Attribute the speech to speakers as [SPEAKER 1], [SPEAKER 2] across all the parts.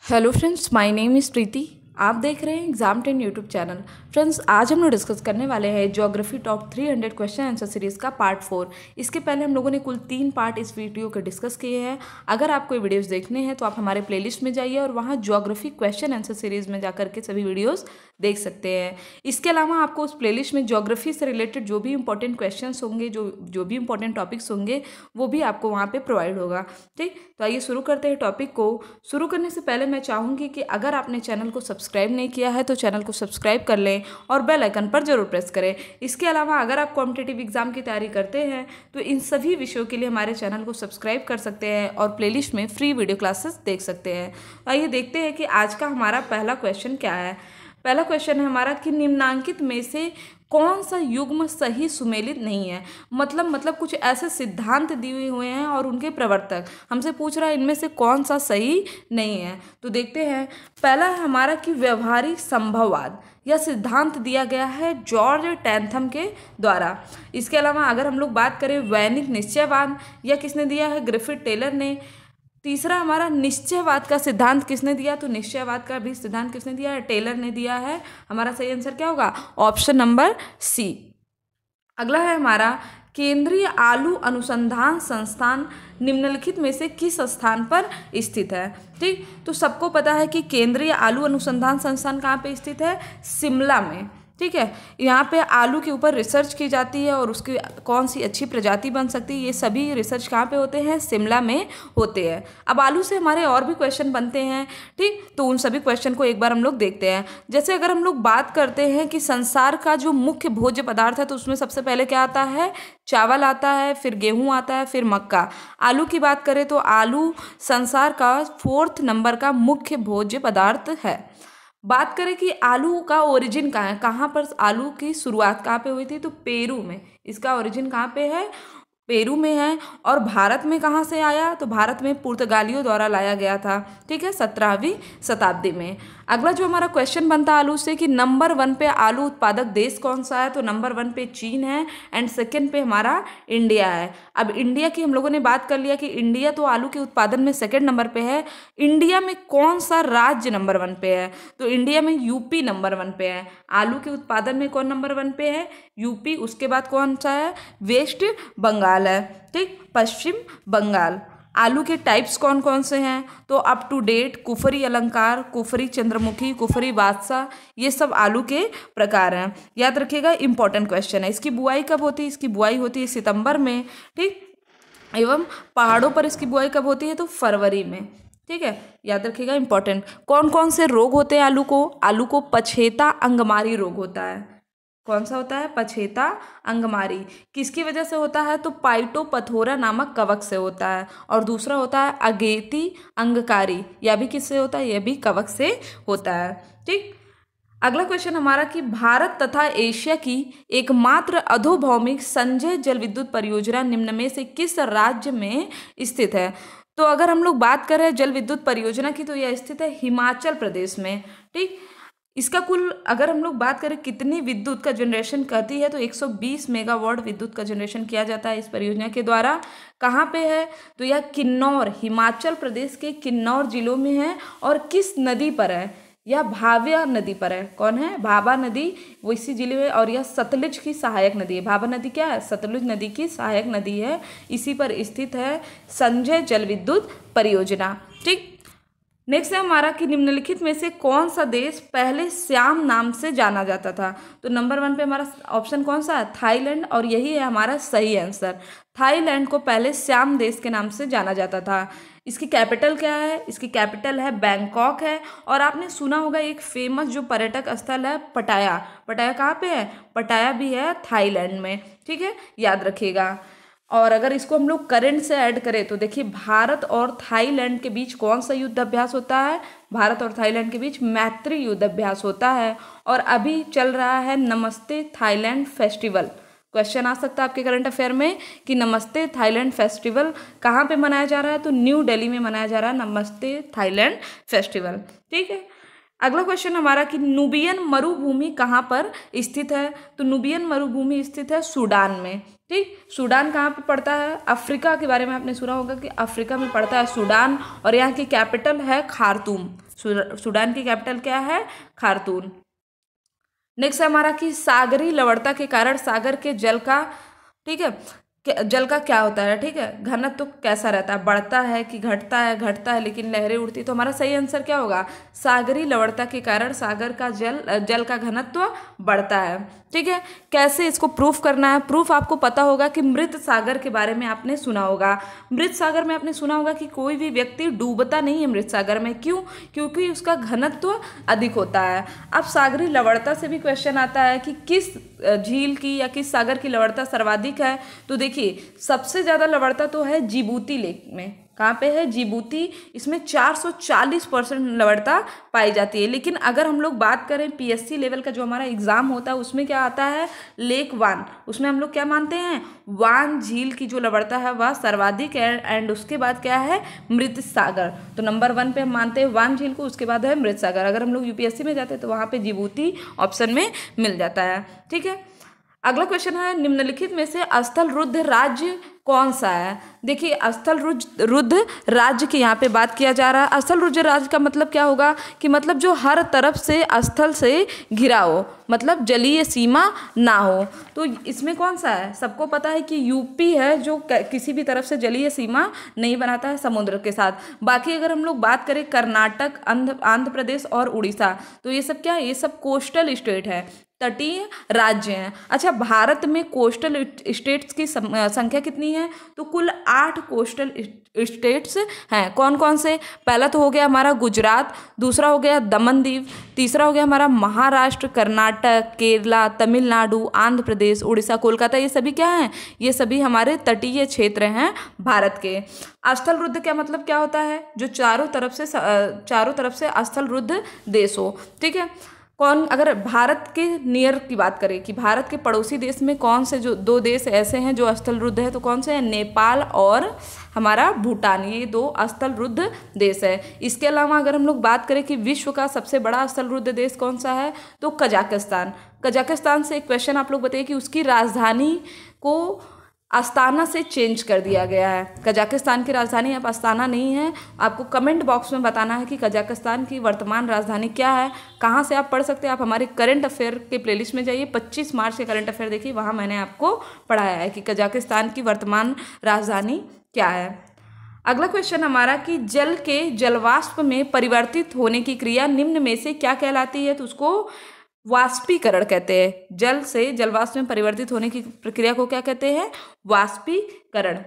[SPEAKER 1] Hello friends, my name is Preeti. आप देख रहे हैं एग्जाम 10 यूट्यूब चैनल। फ्रेंड्स, आज हम लोग डिस्कस करने वाले हैं geography top 300 question answer series का पार्ट 4। इसके पहले हम लोगों ने कुल 3 पार्ट इस वीडियो के डिस्कस किए हैं। अगर आपको ये वीडियोस देखने हैं तो आप हमारे प्लेलिस्ट में जाइए और वहाँ ज्योग्राफी क्वेश्चन आंसर सीरीज़ में जाकर के सभी वीडियोज़ देख सकते हैं। इसके अलावा आपको उस प्लेलिस्ट में ज्योग्राफी से रिलेटेड जो भी इंपॉर्टेंट क्वेश्चन होंगे, जो भी इंपॉर्टेंट टॉपिक्स होंगे, वो भी आपको वहाँ पर प्रोवाइड होगा। ठीक, तो आइए शुरू करते हैं टॉपिक को। शुरू करने से पहले मैं चाहूँगी कि अगर आपने चैनल को सब्सक्राइब नहीं किया है तो चैनल को सब्सक्राइब कर लें और बेल आइकन पर जरूर प्रेस करें। इसके अलावा अगर आप कॉम्पिटिटिव एग्जाम की तैयारी करते हैं तो इन सभी विषयों के लिए हमारे चैनल को सब्सक्राइब कर सकते हैं और प्लेलिस्ट में फ्री वीडियो क्लासेस देख सकते हैं। आइए देखते हैं कि आज का हमारा पहला क्वेश्चन क्या है। पहला क्वेश्चन है हमारा कि निम्नांकित में से कौन सा युग्म सही सुमेलित नहीं है। मतलब कुछ ऐसे सिद्धांत दिए हुए हैं और उनके प्रवर्तक हमसे पूछ रहा है इनमें से कौन सा सही नहीं है। तो देखते हैं। पहला है हमारा कि व्यवहारिक संभववाद। यह सिद्धांत दिया गया है जॉर्ज टैंथम के द्वारा। इसके अलावा अगर हम लोग बात करें वैनिक निश्चयवाद, यह किसने दिया है? ग्रिफिथ टेलर ने। तीसरा हमारा निश्चयवाद का सिद्धांत किसने दिया? तो निश्चयवाद का भी सिद्धांत किसने दिया है? टेलर ने दिया है। हमारा सही आंसर क्या होगा? Option number C. अगला है हमारा केंद्रीय आलू अनुसंधान संस्थान निम्नलिखित में से किस स्थान पर स्थित है? ठीक, तो सबको पता है कि केंद्रीय आलू अनुसंधान संस्थान कहाँ पे स्थित है? शिमला में। ठीक है, यहाँ पे आलू के ऊपर रिसर्च की जाती है और उसकी कौन सी अच्छी प्रजाति बन सकती है, ये सभी रिसर्च कहाँ पे होते हैं? शिमला में होते हैं। अब आलू से हमारे और भी क्वेश्चन बनते हैं। ठीक, तो उन सभी क्वेश्चन को एक बार हम लोग देखते हैं। जैसे अगर हम लोग बात करते हैं कि संसार का जो मुख्य भोज्य पदार्थ है तो उसमें सबसे पहले क्या आता है? चावल आता है, फिर गेहूँ आता है, फिर मक्का। आलू की बात करें तो आलू संसार का 4th नंबर का मुख्य भोज्य पदार्थ है। बात करें कि आलू का ओरिजिन कहाँ है, कहाँ पर आलू की शुरुआत कहाँ पे हुई थी? तो पेरू में। इसका ओरिजिन कहाँ पे है? पेरू में है। और भारत में कहाँ से आया? तो भारत में पुर्तगालियों द्वारा लाया गया था। ठीक है, 17वीं शताब्दी में। अगला जो हमारा क्वेश्चन बनता है आलू से कि नंबर 1 पे आलू उत्पादक देश कौन सा है? तो नंबर 1 पे चीन है एंड सेकंड पे हमारा इंडिया है। अब इंडिया की हम लोगों ने बात कर लिया कि इंडिया तो आलू के उत्पादन में सेकंड नंबर पे है। इंडिया में कौन सा राज्य नंबर 1 पे है? तो इंडिया में यूपी नंबर 1 पे है। आलू के उत्पादन में कौन नंबर 1 पे है? यूपी। उसके बाद कौन सा है? वेस्ट बंगाल है। ठीक, पश्चिम बंगाल। आलू के टाइप्स कौन कौन से हैं? तो अप टू डेट, कुफरी अलंकार, कुफरी चंद्रमुखी, कुफरी बादशाह, ये सब आलू के प्रकार हैं। याद रखिएगा, इंपॉर्टेंट क्वेश्चन है। इसकी बुआई कब होती है? इसकी बुआई होती है सितंबर में। ठीक, एवं पहाड़ों पर इसकी बुआई कब होती है? तो फरवरी में। ठीक है, याद रखिएगा, इंपॉर्टेंट। कौन कौन से रोग होते हैं आलू को? आलू को पछेता अंगमारी रोग होता है। कौन सा होता है? पछेता अंगमारी। किसकी वजह से होता है? तो पाइटोपथोरा नामक कवक से होता है। और दूसरा होता है अगेती अंगकारी, यह भी किससे होता है? यह भी कवक से होता है। ठीक, अगला क्वेश्चन हमारा कि भारत तथा एशिया की एकमात्र अधोभौमिक संजय जल विद्युत परियोजना निम्न में से किस राज्य में स्थित है? तो अगर हम लोग बात करें जल विद्युत परियोजना की तो यह स्थित है हिमाचल प्रदेश में। ठीक, इसका कुल अगर हम लोग बात करें कितनी विद्युत का जनरेशन करती है तो 120 मेगावाट विद्युत का जनरेशन किया जाता है इस परियोजना के द्वारा। कहाँ पे है? तो यह किन्नौर, हिमाचल प्रदेश के किन्नौर जिलों में है। और किस नदी पर है? यह भाभा नदी पर है। कौन है? भाभा नदी, वो इसी जिले में। और यह सतलुज की सहायक नदी है। भाभा नदी क्या है? सतलुज नदी की सहायक नदी है। इसी पर स्थित है संजय जल विद्युत परियोजना। ठीक, नेक्स्ट है हमारा कि निम्नलिखित में से कौन सा देश पहले श्याम नाम से जाना जाता था? तो नंबर 1 पे हमारा ऑप्शन कौन सा है? थाईलैंड। और यही है हमारा सही आंसर। थाईलैंड को पहले श्याम देश के नाम से जाना जाता था। इसकी कैपिटल क्या है? इसकी कैपिटल है बैंकॉक है। और आपने सुना होगा एक फेमस जो पर्यटक स्थल है पटाया। पटाया कहाँ पे है? पटाया भी है थाईलैंड में। ठीक है, याद रखिएगा। और अगर इसको हम लोग करंट से ऐड करें तो देखिए भारत और थाईलैंड के बीच कौन सा युद्ध अभ्यास होता है? भारत और थाईलैंड के बीच मैत्री युद्ध अभ्यास होता है। और अभी चल रहा है नमस्ते थाईलैंड फेस्टिवल। क्वेश्चन आ सकता है आपके करंट अफेयर में कि नमस्ते थाईलैंड फेस्टिवल कहाँ पे मनाया जा रहा है? तो न्यू दिल्ली में मनाया जा रहा है नमस्ते थाईलैंड फेस्टिवल। ठीक है, अगला क्वेश्चन हमारा कि नुबियन मरुभूमि कहाँ पर स्थित है? तो नुबियन मरुभूमि स्थित है सूडान में। ठीक, सूडान कहाँ पे पड़ता है? अफ्रीका के बारे में आपने सुना होगा कि अफ्रीका में पड़ता है सूडान, और यहाँ की कैपिटल है खार्तूम। सूडान की कैपिटल क्या है? खार्तूम। नेक्स्ट है हमारा कि सागरी लवणता के कारण सागर के जल का, ठीक है, जल का क्या होता है? ठीक है, घनत्व तो कैसा रहता है? बढ़ता है कि घटता है? घटता है, लेकिन लहरें उठती। तो हमारा सही आंसर क्या होगा? सागरी लवणता के कारण सागर का जल का घनत्व बढ़ता है। ठीक है, कैसे इसको प्रूफ करना है? प्रूफ आपको पता होगा कि मृत सागर के बारे में आपने सुना होगा। मृत सागर में आपने सुना होगा कि कोई भी व्यक्ति डूबता नहीं है मृत सागर में। क्यों? क्योंकि उसका घनत्व अधिक होता है। अब सागरी लवणता से भी क्वेश्चन आता है कि किस झील की या किस सागर की लवणता सर्वाधिक है? तो देखिए, सबसे ज़्यादा लवणता तो है जिबूती लेक में। कहाँ पे है? जिबूती। इसमें 440% लवणता पाई जाती है। लेकिन अगर हम लोग बात करें पीएससी लेवल का जो हमारा एग्जाम होता है, उसमें क्या आता है? लेक वान। उसमें हम लोग क्या मानते हैं? वान झील की जो लवणता है वह सर्वाधिक है, एंड उसके बाद क्या है? मृत सागर। तो नंबर 1 पे हम मानते हैं वान झील को, उसके बाद है मृत सागर। अगर हम लोग यूपीएससी में जाते हैं तो वहाँ पे जिबूती ऑप्शन में मिल जाता है। ठीक है, अगला क्वेश्चन है निम्नलिखित में से स्थल रुद्ध राज्य कौन सा है? देखिए, स्थल रुद्ध राज्य की यहाँ पे बात किया जा रहा है। स्थल रुद्ध राज्य का मतलब क्या होगा? कि मतलब जो हर तरफ से स्थल से घिरा हो, मतलब जलीय सीमा ना हो। तो इसमें कौन सा है? सबको पता है कि यूपी है जो किसी भी तरफ से जलीय सीमा नहीं बनाता है समुद्र के साथ। बाकी अगर हम लोग बात करें कर्नाटक, आंध्र प्रदेश और उड़ीसा, तो ये सब क्या है? ये सब कोस्टल स्टेट है, तटीय राज्य हैं। अच्छा, भारत में कोस्टल स्टेट्स की संख्या कितनी है? तो कुल 8 कोस्टल स्टेट्स हैं। कौन कौन से? पहला तो हो गया हमारा गुजरात, दूसरा हो गया दमन दीव, तीसरा हो गया हमारा महाराष्ट्र, कर्नाटक, केरला, तमिलनाडु, आंध्र प्रदेश, उड़ीसा, कोलकाता। ये सभी क्या हैं? ये सभी हमारे तटीय क्षेत्र हैं भारत के। स्थल रुद्ध का मतलब क्या होता है? जो चारों तरफ से स्थल रुद्ध देश हो। ठीक है, कौन? अगर भारत के नियर की बात करें कि भारत के पड़ोसी देश में कौन से जो 2 देश ऐसे हैं जो स्थल रुद्ध है, तो कौन से हैं? नेपाल और हमारा भूटान। ये 2 स्थल रुद्ध देश है। इसके अलावा अगर हम लोग बात करें कि विश्व का सबसे बड़ा स्थल रुद्ध देश कौन सा है, तो कजाकिस्तान। कजाकिस्तान से एक क्वेश्चन आप लोग बताइए कि उसकी राजधानी को अस्ताना से चेंज कर दिया गया है। कजाकिस्तान की राजधानी अब अस्ताना नहीं है। आपको कमेंट बॉक्स में बताना है कि कजाकिस्तान की वर्तमान राजधानी क्या है। कहाँ से आप पढ़ सकते हैं? आप हमारे करंट अफेयर के प्लेलिस्ट में जाइए, 25 मार्च के करंट अफेयर देखिए, वहाँ मैंने आपको पढ़ाया है कि कजाकिस्तान की वर्तमान राजधानी क्या है। अगला क्वेश्चन हमारा कि जल के जलवाष्प में परिवर्तित होने की क्रिया निम्न में से क्या कहलाती है? तो उसको वाष्पीकरण कहते हैं। जल से जलवाष्प में परिवर्तित होने की प्रक्रिया को क्या कहते हैं? वाष्पीकरण।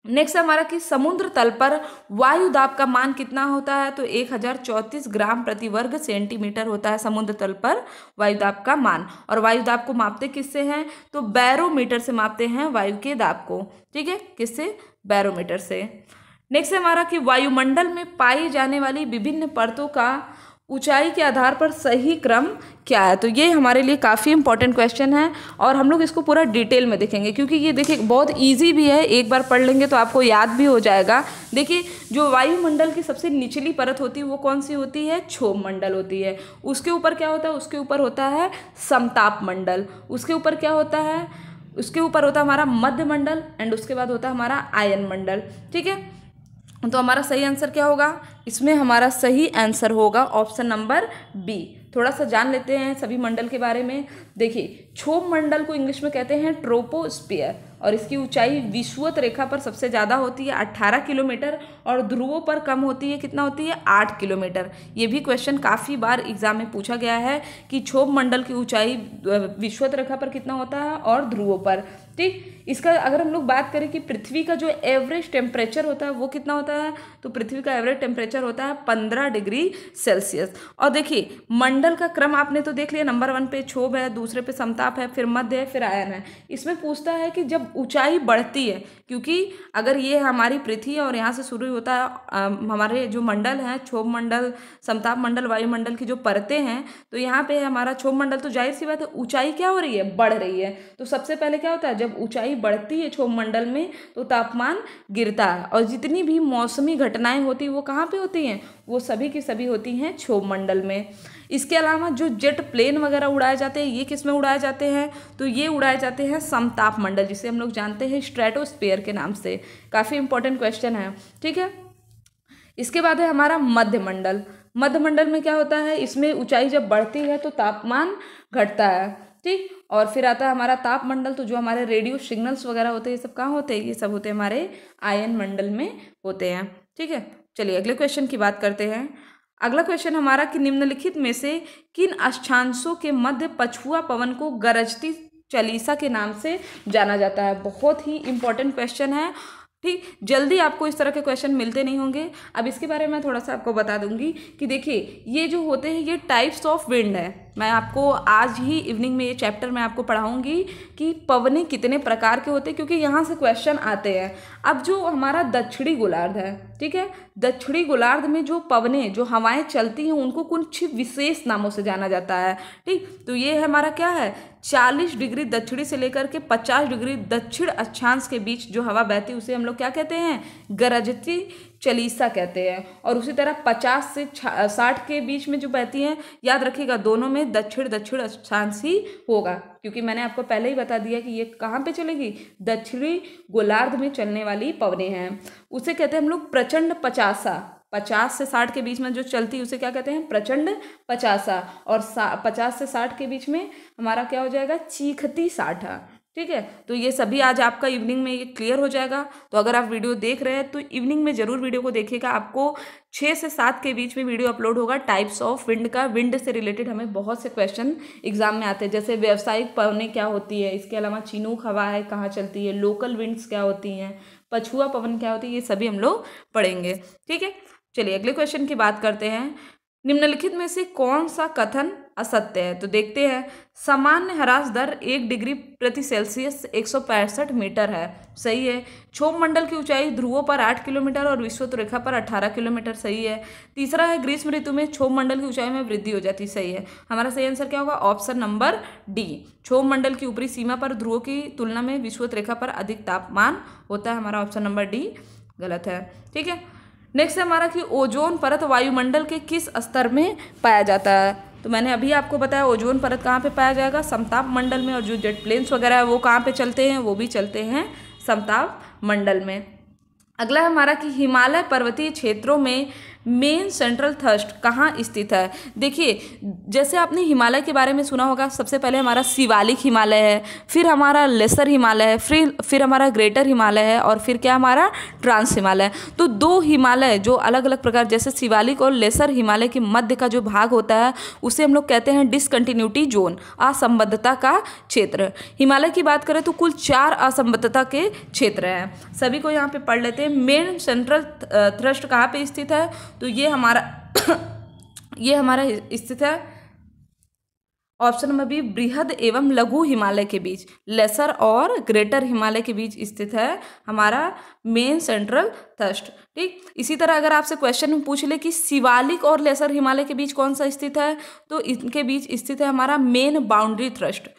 [SPEAKER 1] नेक्स्ट हमारा कि समुद्र तल पर वायु दाब का मान कितना होता है? तो 1034 ग्राम प्रति वर्ग सेंटीमीटर होता है समुद्र तल पर वायु दाब का मान। और वायु दाब को मापते किससे हैं? तो बैरोमीटर से मापते हैं वायु के दाब को। ठीक है, किससे? बैरोमीटर से। नेक्स्ट हमारा कि वायुमंडल में पाई जाने वाली विभिन्न परतों का ऊंचाई के आधार पर सही क्रम क्या है? तो ये हमारे लिए काफ़ी इंपॉर्टेंट क्वेश्चन है, और हम लोग इसको पूरा डिटेल में देखेंगे, क्योंकि ये देखिए बहुत इजी भी है। एक बार पढ़ लेंगे तो आपको याद भी हो जाएगा। देखिए, जो वायुमंडल की सबसे निचली परत होती है वो कौन सी होती है? क्षोभ मंडल होती है। उसके ऊपर क्या होता है? उसके ऊपर होता है समताप मंडल। उसके ऊपर क्या होता है? उसके ऊपर होता है हमारा मध्य मंडल, एंड उसके बाद होता है हमारा आयन मंडल। ठीक है, तो हमारा सही आंसर क्या होगा? इसमें हमारा सही आंसर होगा ऑप्शन नंबर बी। थोड़ा सा जान लेते हैं सभी मंडल के बारे में। देखिए, क्षोभ मंडल को इंग्लिश में कहते हैं ट्रोपोस्फियर, और इसकी ऊंचाई विषुवत रेखा पर सबसे ज़्यादा होती है 18 किलोमीटर, और ध्रुवों पर कम होती है। कितना होती है? 8 किलोमीटर। ये भी क्वेश्चन काफ़ी बार एग्जाम में पूछा गया है कि क्षोभ मंडल की ऊंचाई विषुवत रेखा पर कितना होता है और ध्रुवों पर। ठीक, इसका अगर हम लोग बात करें कि पृथ्वी का जो एवरेज टेम्परेचर होता है वो कितना होता है, तो पृथ्वी का एवरेज टेम्परेचर होता है 15 डिग्री सेल्सियस। और देखिए, मंडल का क्रम आपने तो देख लिया, नंबर 1 पे क्षोभ है, दूसरे पे समताप है, फिर मध्य है, फिर आयन है। इसमें पूछता है कि जब ऊंचाई बढ़ती है, क्योंकि अगर ये हमारी पृथ्वी और यहाँ से शुरू होता है हमारे जो मंडल हैं, क्षोभ मंडल, समताप मंडल, वायुमंडल की जो परतें हैं, तो यहाँ पे हमारा क्षोभ मंडल, तो जाहिर सी बात है ऊंचाई क्या हो रही है? बढ़ रही है। तो सबसे पहले क्या होता है? जब ऊंचाई बढ़ती है क्षोभ मंडल में तो तापमान गिरता है, और जितनी भी मौसमी घटनाएं होती है वो कहाँ पे होती हैं? वो सभी की सभी होती हैं क्षोभ मंडल में। इसके अलावा जो जेट प्लेन वगैरह उड़ाए जाते हैं ये किस में उड़ाए जाते हैं, तो ये उड़ाए जाते हैं समताप मंडल, जिसे हम लोग जानते हैं स्ट्रेटोस्फीयर के नाम से। काफ़ी इंपॉर्टेंट क्वेश्चन है, ठीक है। इसके बाद है हमारा मध्य मंडल। मध्य मंडल में क्या होता है, इसमें ऊंचाई जब बढ़ती है तो तापमान घटता है, ठीक। और फिर आता है हमारा ताप मंडल, तो जो हमारे रेडियो सिग्नल्स वगैरह होते हैं ये सब कहाँ होते हैं, ये सब होते हैं हमारे आयन मंडल में होते हैं, ठीक है। चलिए अगले क्वेश्चन की बात करते हैं। अगला क्वेश्चन हमारा कि निम्नलिखित में से किन अक्षांशों के मध्य पछुआ पवन को गरजती चालीसा के नाम से जाना जाता है। बहुत ही इंपॉर्टेंट क्वेश्चन है, ठीक। जल्दी आपको इस तरह के क्वेश्चन मिलते नहीं होंगे। अब इसके बारे में थोड़ा सा आपको बता दूंगी कि देखिए ये जो होते हैं ये टाइप्स ऑफ विंड है। मैं आपको आज ही इवनिंग में ये चैप्टर में आपको पढ़ाऊंगी कि पवनें कितने प्रकार के होते हैं, क्योंकि यहाँ से क्वेश्चन आते हैं। अब जो हमारा दक्षिणी गोलार्ध है, ठीक है, दक्षिणी गोलार्ध में जो पवनें जो हवाएं चलती हैं उनको कुछ विशेष नामों से जाना जाता है, ठीक। तो ये हमारा क्या है, 40 डिग्री दक्षिणी से लेकर के 50 डिग्री दक्षिण अक्षांश के बीच जो हवा बहती है उसे हम लोग क्या कहते हैं, गरजती चालीसा कहते हैं। और उसी तरह 50 से 60 के बीच में जो बहती हैं, याद रखिएगा दोनों में दक्षिण दक्षिण अक्षांश ही होगा, क्योंकि मैंने आपको पहले ही बता दिया कि ये कहाँ पे चलेगी, दक्षिणी गोलार्ध में चलने वाली पवनें हैं। उसे कहते हैं हम लोग प्रचंड पचासा। 50 से 60 के बीच में जो चलती है उसे क्या कहते हैं, प्रचंड पचासा। और 50 से 60 के बीच में हमारा क्या हो जाएगा, चीखती साठा, ठीक है। तो ये सभी आज आपका इवनिंग में ये क्लियर हो जाएगा। तो अगर आप वीडियो देख रहे हैं तो इवनिंग में जरूर वीडियो को देखिएगा। आपको 6 से 7 के बीच में वीडियो अपलोड होगा टाइप्स ऑफ विंड का। विंड से रिलेटेड हमें बहुत से क्वेश्चन एग्जाम में आते हैं, जैसे व्यावसायिक पवनें क्या होती है, इसके अलावा चिनूक हवा है कहाँ चलती है, लोकल विंड्स क्या होती हैं, पछुआ पवन क्या होती है, ये सभी हम लोग पढ़ेंगे, ठीक है। चलिए अगले क्वेश्चन की बात करते हैं। निम्नलिखित में से कौन सा कथन असत्य है, तो देखते हैं। सामान्य ह्रास दर 1 डिग्री प्रति सेल्सियस 165 मीटर है, सही है। क्षोभ मंडल की ऊंचाई ध्रुवों पर 8 किलोमीटर और विषुवत रेखा पर 18 किलोमीटर, सही है। तीसरा है ग्रीष्म ऋतु में क्षोभ मंडल की ऊंचाई में वृद्धि हो जाती, सही है। हमारा सही आंसर क्या होगा, ऑप्शन नंबर डी। क्षोभ मंडल की ऊपरी सीमा पर ध्रुवों की तुलना में विषुवत रेखा पर अधिक तापमान होता है, हमारा ऑप्शन नंबर डी गलत है, ठीक है। नेक्स्ट है हमारा कि ओजोन परत वायुमंडल के किस स्तर में पाया जाता है, तो मैंने अभी आपको बताया ओजोन परत कहाँ पे पाया जाएगा, समताप मंडल में। और जो जेट प्लेन्स वगैरह है वो कहाँ पे चलते हैं, वो भी चलते हैं समताप मंडल में। अगला है हमारा कि हिमालय पर्वतीय क्षेत्रों में मेन सेंट्रल थ्रस्ट कहाँ स्थित है। देखिए जैसे आपने हिमालय के बारे में सुना होगा, सबसे पहले हमारा शिवालिक हिमालय है, फिर हमारा लेसर हिमालय है, फिर हमारा ग्रेटर हिमालय है, और फिर क्या हमारा ट्रांस हिमालय। तो 2 हिमालय जो अलग अलग प्रकार, जैसे शिवालिक और लेसर हिमालय के मध्य का जो भाग होता है उसे हम लोग कहते हैं डिसकंटिन्यूटी जोन, असंबद्धता का क्षेत्र। हिमालय की बात करें तो कुल 4 असंबद्धता के क्षेत्र हैं, सभी को यहाँ पे पढ़ लेते हैं। मेन सेंट्रल थ्रस्ट कहाँ पे स्थित है, तो ये हमारा स्थित है ऑप्शन नंबर बी, बृहद एवं लघु हिमालय के बीच, लेसर और ग्रेटर हिमालय के बीच स्थित है हमारा मेन सेंट्रल थ्रस्ट, ठीक। इसी तरह अगर आपसे क्वेश्चन में पूछ ले कि शिवालिक और लेसर हिमालय के बीच कौन सा स्थित है, तो इनके बीच स्थित है हमारा मेन बाउंड्री थ्रस्ट।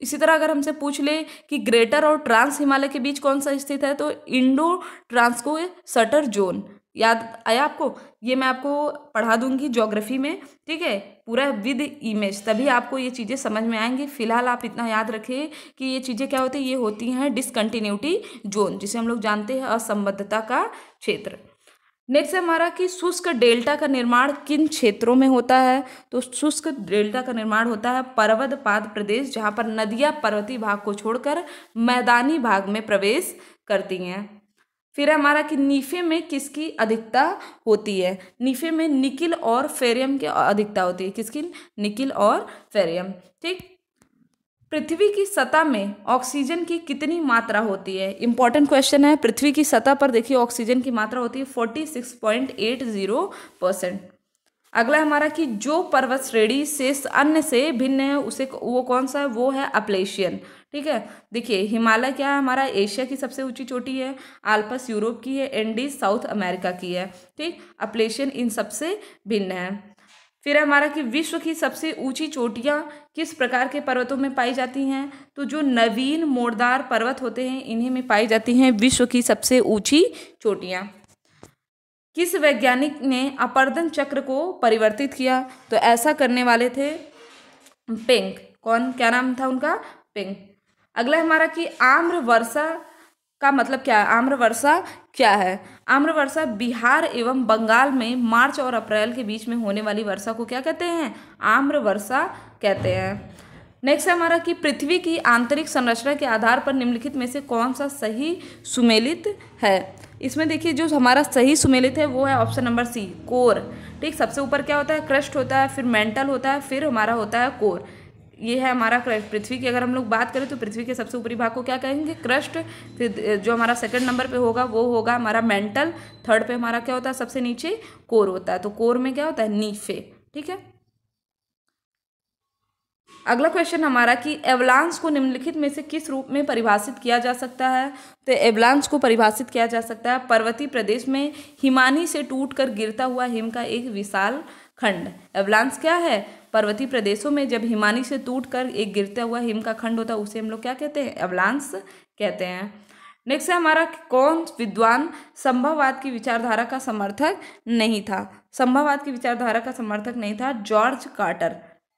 [SPEAKER 1] इसी तरह अगर हमसे पूछ ले कि ग्रेटर और ट्रांस हिमालय के बीच कौन सा स्थित है, तो इंडो ट्रांसको सटर जोन। याद आया आपको, ये मैं आपको पढ़ा दूंगी ज्योग्राफी में, ठीक है, पूरा विद इमेज, तभी आपको ये चीज़ें समझ में आएंगी। फिलहाल आप इतना याद रखिए कि ये चीज़ें क्या होती है, ये होती हैं डिसकंटिन्यूटी जोन, जिसे हम लोग जानते हैं असंबद्धता का क्षेत्र। नेक्स्ट है हमारा कि शुष्क डेल्टा का निर्माण किन क्षेत्रों में होता है, तो शुष्क डेल्टा का निर्माण होता है पर्वतपात प्रदेश, जहाँ पर नदियाँ पर्वतीय भाग को छोड़कर मैदानी भाग में प्रवेश करती हैं। फिर हमारा कि नीफे में किसकी अधिकता होती है, नीफे में निकिल और फेरियम की अधिकता होती है, किसकी, निकिल और फेरियम, ठीक। पृथ्वी की सतह में ऑक्सीजन की कितनी मात्रा होती है, इंपॉर्टेंट क्वेश्चन है। पृथ्वी की सतह पर देखिए ऑक्सीजन की मात्रा होती है 46.80%। अगला हमारा कि जो पर्वत श्रेणी शेष अन्य से भिन्न है उसे वो कौन सा है, वो है अपलेशियन, ठीक है। देखिए हिमालय क्या है, हमारा एशिया की सबसे ऊंची चोटी है, आल्पस यूरोप की है, एंडीज साउथ अमेरिका की है, ठीक। अपलेशियन इन सबसे भिन्न है। फिर हमारा कि विश्व की सबसे ऊंची चोटियाँ किस प्रकार के पर्वतों में पाई जाती हैं, तो जो नवीन मोड़दार पर्वत होते हैं इन्हीं में पाई जाती हैं विश्व की सबसे ऊंची चोटियाँ। किस वैज्ञानिक ने अपर्दन चक्र को परिवर्तित किया? तो ऐसा करने वाले थे पिंक। कौन, क्या नाम था उनका? पिंक। अगला हमारा कि आम्र वर्षा का मतलब क्या है? आम्र वर्षा क्या है? आम्र वर्षा बिहार एवं बंगाल में मार्च और अप्रैल के बीच में होने वाली वर्षा को क्या कहते हैं? आम्र वर्षा कहते हैं। नेक्स्ट है हमारा कि पृथ्वी की आंतरिक संरचना के आधार पर निम्नलिखित में से कौन सा सही सुमेलित है? इसमें देखिए जो हमारा सही सुमेलित है वो है ऑप्शन नंबर सी, कोर। ठीक, सबसे ऊपर क्या होता है? क्रस्ट होता है, फिर मेंटल होता है, फिर हमारा होता है कोर। ये है हमारा पृथ्वी की अगर हम लोग बात करें तो पृथ्वी के सबसे ऊपरी भाग को क्या कहेंगे? क्रस्ट। फिर जो हमारा सेकंड नंबर पे होगा वो होगा हमारा मेंटल। थर्ड पे हमारा क्या होता है? सबसे नीचे कोर होता है। तो कोर में क्या होता है? नीफे। ठीक है। अगला क्वेश्चन हमारा कि एवलांस को निम्नलिखित में से किस रूप में परिभाषित किया जा सकता है? तो एवलांस को परिभाषित किया जा सकता है पर्वतीय प्रदेश में हिमानी से टूटकर गिरता हुआ हिम का एक विशाल खंड। एवलांस क्या है? पर्वतीय प्रदेशों में जब हिमानी से टूटकर एक गिरता हुआ हिम का खंड होता है उसे हम लोग क्या कहते हैं? एवलांस कहते हैं। नेक्स्ट है हमारा कौन विद्वान संभववाद की विचारधारा का समर्थक नहीं था? संभववाद की विचारधारा का समर्थक नहीं था जॉर्ज कार्टर।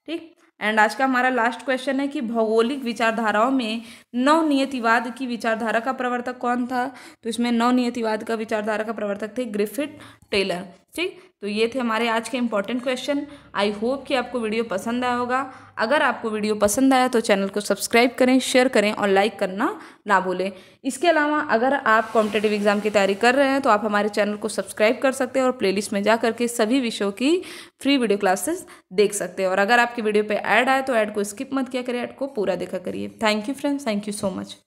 [SPEAKER 1] ठीक। एंड आज का हमारा लास्ट क्वेश्चन है कि भौगोलिक विचारधाराओं में नवनियतिवाद की विचारधारा का प्रवर्तक कौन था? तो इसमें नवनियतिवाद का विचारधारा का प्रवर्तक थे ग्रिफिथ टेलर। ठीक, तो ये थे हमारे आज के इंपॉर्टेंट क्वेश्चन। आई होप कि आपको वीडियो पसंद आया होगा। अगर आपको वीडियो पसंद आया तो चैनल को सब्सक्राइब करें, शेयर करें और लाइक करना ना भूलें। इसके अलावा अगर आप कॉम्पिटिटिव एग्जाम की तैयारी कर रहे हैं तो आप हमारे चैनल को सब्सक्राइब कर सकते हैं और प्लेलिस्ट में जा करके सभी विषयों की फ्री वीडियो क्लासेस देख सकते हैं। और अगर आपकी वीडियो पे ऐड आए तो ऐड को स्किप मत किया करिए, ऐड को पूरा देखा करिए। Thank you friends, thank you so much.